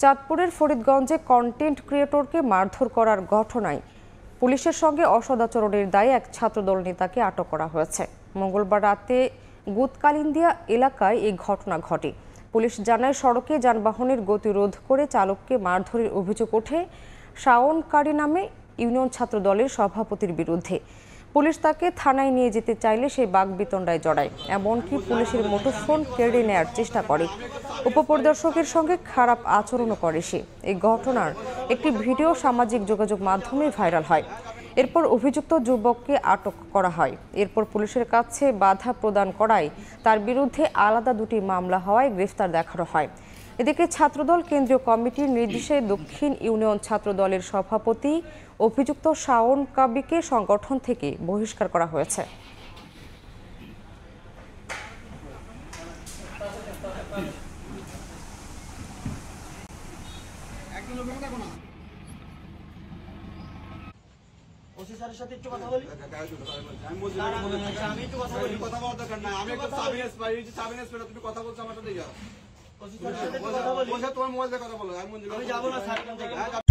চাঁদপুরের ফরিদগঞ্জে কন্টেন্ট ক্রিয়েটরকে মারধর করার ঘটনায় পুলিশের সঙ্গে অসদাচরণের দায়ে এক ছাত্রদল নেতাকে আটক করা হয়েছে। মঙ্গলবার রাতে গুতকালিন্দিয়া এলাকায় এই ঘটনা ঘটে। পুলিশ জানায়, সড়কে যানবাহনের গতিরোধ করে চালককে মারধরের অভিযোগ ওঠে শাওনকারী নামে ইউনিয়ন ছাত্রদলের সভাপতির বিরুদ্ধে। পুলিশ তাকে থানায় নিয়ে যেতে চাইলে সে বাকবিতণ্ডায় জড়ায়, এমনকি পুলিশের মুঠোফোন কেড়ে নেওয়ার চেষ্টা করে। উপপরিদর্শকের সঙ্গে খারাপ আচরণও করে সে। এই ঘটনার একটি ভিডিও সামাজিক যোগাযোগ মাধ্যমে ভাইরাল হয়। এরপর অভিযুক্ত যুবককে আটক করা হয়। এরপর পুলিশের কাছে বাধা প্রদান করায় তার বিরুদ্ধে আলাদা দুটি মামলা হওয়ায় গ্রেফতার দেখানো হয়। এদিকে ছাত্রদল কেন্দ্রীয় কমিটির নির্দেশে দক্ষিণ ইউনিয়ন ছাত্রদলের সভাপতি অভিযুক্ত শাওন কাবিকে সংগঠন থেকে বহিষ্কার করা হয়েছে। সাথে একটু কথা বলি। আমি একটু কথা বলি। কথা বলার দরকার না। আমি একটা সাবিনেস তুমি কথা বলছো আমার সাথে যাও। তোমার মোবাইল দিয়ে কথা বলো। আমি যাব না স্যার।